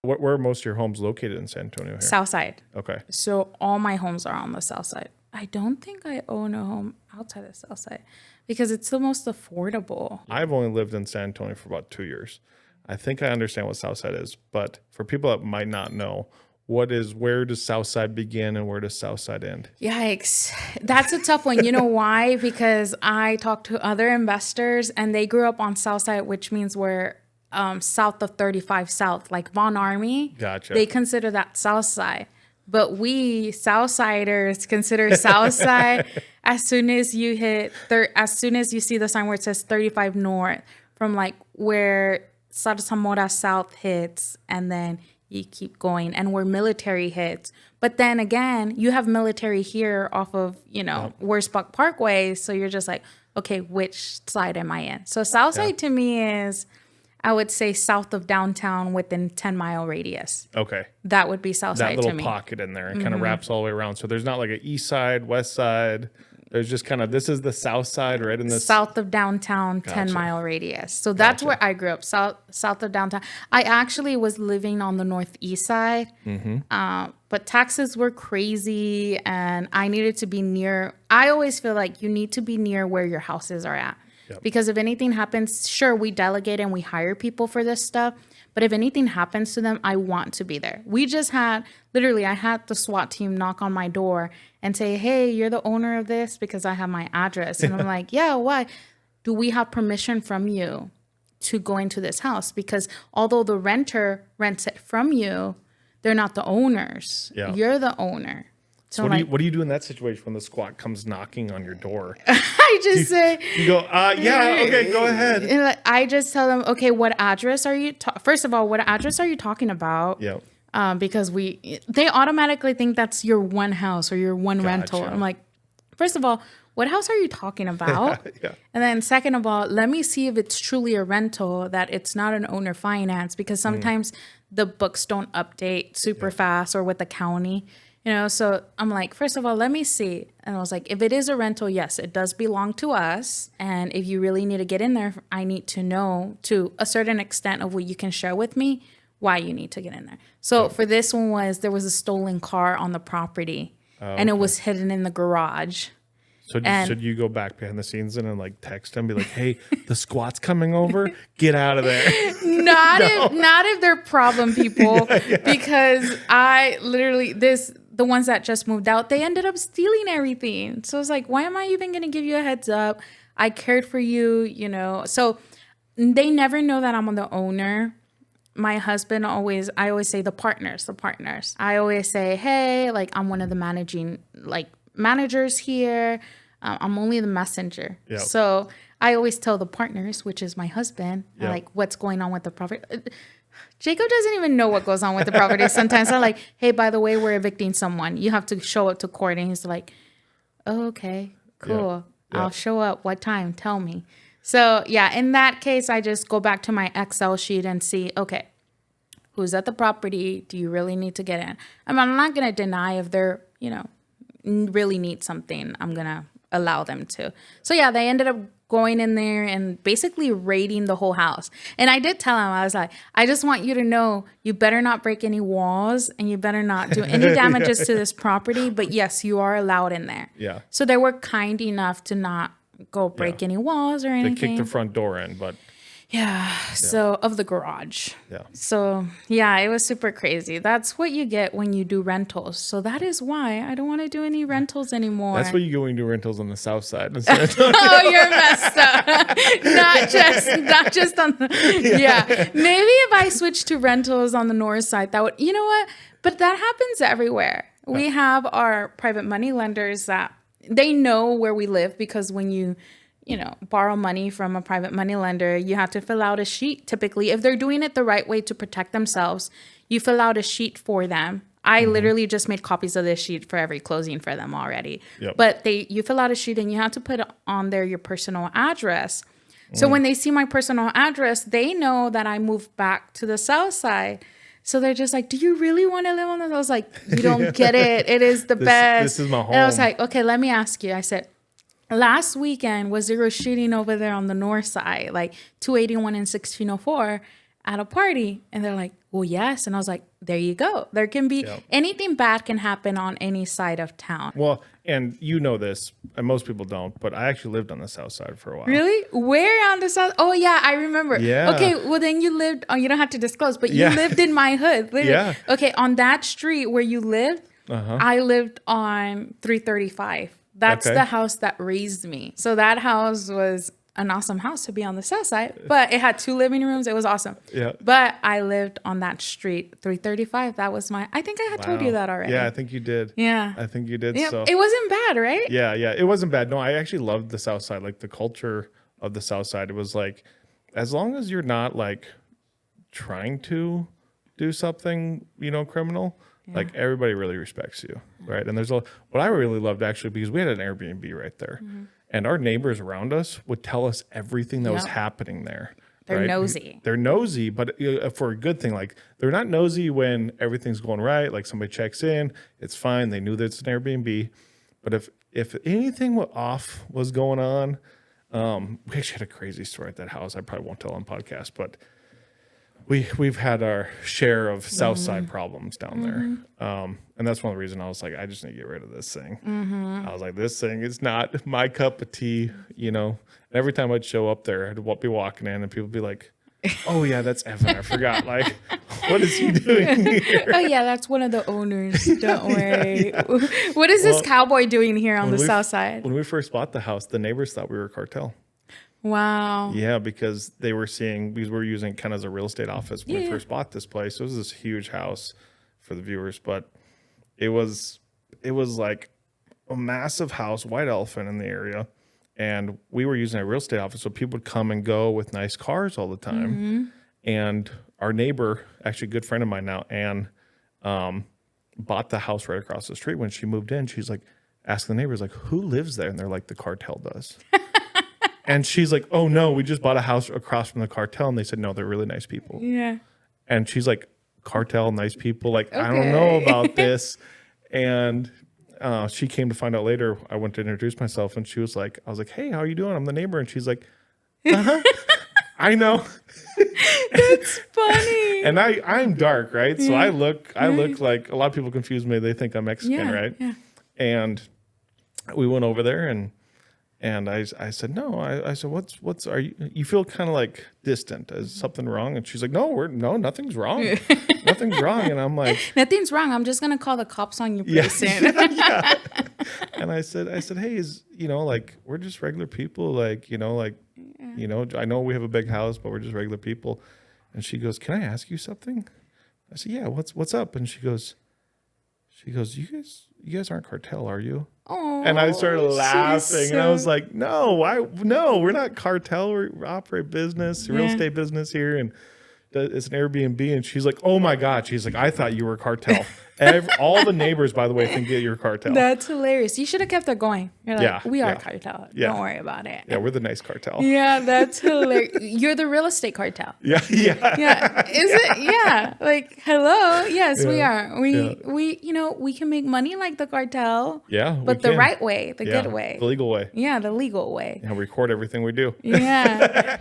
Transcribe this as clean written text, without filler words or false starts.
Where are most of your homes located in San Antonio here? South side. Okay. So all my homes are on the south side. I don't think I own a home outside the south side because it's the most affordable. I've only lived in San Antonio for about 2 years. I think I understand what Southside is, but for people that might not know, where does Southside begin and where does Southside end? Yikes. That's a tough one. You know why? Because I talked to other investors and they grew up on south side, which means we're south of 35 South, like Von Army. Gotcha. They consider that south side. But we Southsiders consider Southside as soon as you as soon as you see the sign where it says 35 North, from like where Zamora South hits, and then you keep going, and where military hits. But then again, you have military here off of Wurzbach Parkway, so you're just like, okay, which side am I in? So Southside to me is, I would say, south of downtown within 10-mile radius. Okay. That would be south That side to little me. pocket in there. It kind of wraps all the way around. So there's not like an east side, west side. There's just kind of, this is the south side right in this. South of downtown, 10-mile radius. So that's where I grew up, south of downtown. I actually was living on the northeast side, but taxes were crazy and I needed to be near. I always feel like you need to be near where your houses are at. Yep. Because if anything happens, sure, we delegate and we hire people for this stuff. But if anything happens to them, I want to be there. We just had, literally, I had the SWAT team knock on my door and say, hey, you're the owner of this, because I have my address. And I'm like, yeah, why? Do we have permission from you to go into this house? Because although the renter rents it from you, they're not the owners. Yeah. You're the owner. So what do you do in that situation when the SWAT comes knocking on your door? I just say, you go, yeah, okay, go ahead. And I just tell them, okay, what address are you? First of all, what address are you talking about? Yeah. Because they automatically think that's your one house or your one rental. I'm like, first of all, what house are you talking about? Yeah. And then second of all, let me see if it's truly a rental, that it's not an owner finance, because sometimes the books don't update super fast, or with the county. So I'm like, first of all, let me see. And I was like, if it is a rental, yes, it does belong to us. And if you really need to get in there, I need to know, to a certain extent of what you can share with me, why you need to get in there. So for this one there was a stolen car on the property, and it was hidden in the garage. So should you go back behind the scenes and like text them, be like, hey, the SWAT's coming over, get out of there. Not if they're problem people, because I literally, the ones that just moved out, they ended up stealing everything. So it's like, why am I even going to give you a heads up? I cared for you, So they never know that I'm the owner. My husband I always say the partners. I always say, hey, like, I'm one of the managers here. I'm only the messenger. Yep. So I always tell the partners, which is my husband, like, what's going on with the property. Jacob doesn't even know what goes on with the property. Sometimes I'm like, hey, by the way, we're evicting someone. You have to show up to court. And he's like, oh, okay, cool. Yep. I'll show up. What time? Tell me. So yeah, in that case, I just go back to my Excel sheet and see, okay, who's at the property? Do you really need to get in? I'm not going to deny if they're, really need something. I'm going to allow them to. So yeah, they ended up going in there and basically raiding the whole house. And I did tell him, I was like, I just want you to know, you better not break any walls and you better not do any damages to this property. But yes, you are allowed in there. Yeah. So they were kind enough to not go break any walls or anything. They kicked the front door in, but... So of the garage. Yeah. So yeah, it was super crazy. That's what you get when you do rentals. So that is why I don't want to do any rentals anymore. That's what you go when you do rentals on the south side. Oh, you're messed up. not just on the, yeah. Maybe if I switch to rentals on the north side, that would, you know what? But that happens everywhere. We have our private money lenders that they know where we live, because when you borrow money from a private money lender, you have to fill out a sheet. Typically, if they're doing it the right way to protect themselves, you fill out a sheet for them. I literally just made copies of this sheet for every closing for them already. Yep. But you fill out a sheet and you have to put on there your personal address. So when they see my personal address, they know that I moved back to the south side. So they're just like, do you really want to live on this? I was like, you don't get it. It is the best. This is my home. And I was like, okay, let me ask you. I said, last weekend, was there a shooting over there on the north side, like 281 and 1604? at a party? And they're like, well, yes. And I was like, there you go. There can be Yep. anything bad can happen on any side of town. Well, and you know this, and most people don't, but I actually lived on the south side for a while. Really? Where on the south? Oh, yeah, I remember. Yeah. Okay, well, then you lived, oh, you don't have to disclose, but you Yeah. lived in my hood. Literally. Yeah. Okay, on that street where you lived, I lived on 335. That's Okay. the house that raised me. So that house was an awesome house to be on the south side, but it had 2 living rooms. It was awesome. Yeah. But I lived on that street, 335. That was I think I had told you Wow. that already. Yeah, I think you did. Yeah. I think you did. Yeah, So it wasn't bad, right? yeah, it wasn't bad. No, I actually loved the south side. Like the culture of the south side. It was like, as long as you're not like trying to do something, criminal, like everybody really respects you, right? And there's what I really loved actually, because we had an Airbnb right there, and our neighbors around us would tell us everything that was Yep. happening there. They're right? nosy. They're nosy, but for a good thing. Like they're not nosy when everything's going right. Like somebody checks in, it's fine. They knew that it's an Airbnb, but if anything was going on, we actually had a crazy story at that house. I probably won't tell on podcast, but we've had our share of South Side problems down there. And that's one of the reasons I was like, I just need to get rid of this thing. I was like, this thing is not my cup of tea, And every time I'd show up there, I'd be walking in and people would be like, oh yeah, that's Evan. I forgot. Like, what is he doing here? Oh yeah, that's one of the owners. Don't worry. What is this cowboy doing here on the south side? When we first bought the house, the neighbors thought we were Cartel. Wow. Yeah, because they were seeing, because we're using it kind of as a real estate office when we Yeah. first bought this place. It was this huge house for the viewers, but it was like a massive house, white elephant in the area. And we were using a real estate office, so people would come and go with nice cars all the time. And our neighbor, actually a good friend of mine now, Anne, bought the house right across the street. When she moved in, she's like, asking the neighbors, like, who lives there? And they're like, the Cartel does. And she's like, oh no, we just bought a house across from the Cartel. And they said, no, they're really nice people. Yeah. And she's like, Cartel, nice people. Like, I don't know Okay. about this. And she came to find out later. I went to introduce myself and she was like, I was like, hey, how are you doing? I'm the neighbor. And she's like, I know. That's funny. And I'm dark, right? So I look like, a lot of people confuse me. They think I'm Mexican, Yeah, right? yeah. And we went over there and I said, no, I said, are you feel kind of like distant? Is something wrong? And she's like, no, nothing's wrong. Nothing's wrong. And I'm like, Nothing's wrong. I'm just gonna call the cops on you pretty yeah, soon. yeah. And I said, hey, like, we're just regular people. Like, I know we have a big house, but we're just regular people. And she goes, can I ask you something? I said, yeah, what's up? And she goes, you guys aren't Cartel, are you? Oh, And I started laughing, and I was like, no, we're not Cartel. We operate business, real Yeah. estate business here, and it's an Airbnb. And she's like, oh my God. She's like, I thought you were Cartel. All the neighbors, by the way, think that you're Cartel. That's hilarious. You should have kept it going. You're like, Yeah, we are yeah. Cartel. Yeah. Don't worry about it. Yeah, we're the nice Cartel. Yeah, that's hilarious. You're the real estate cartel. Yeah. Yeah. Is it? Yeah. Like, hello. Yes, we Yeah. are. We can make money like the cartel. Yeah, we But the can. right way, the Yeah, good way. the legal way. Yeah, the legal way. And record everything we do. Yeah.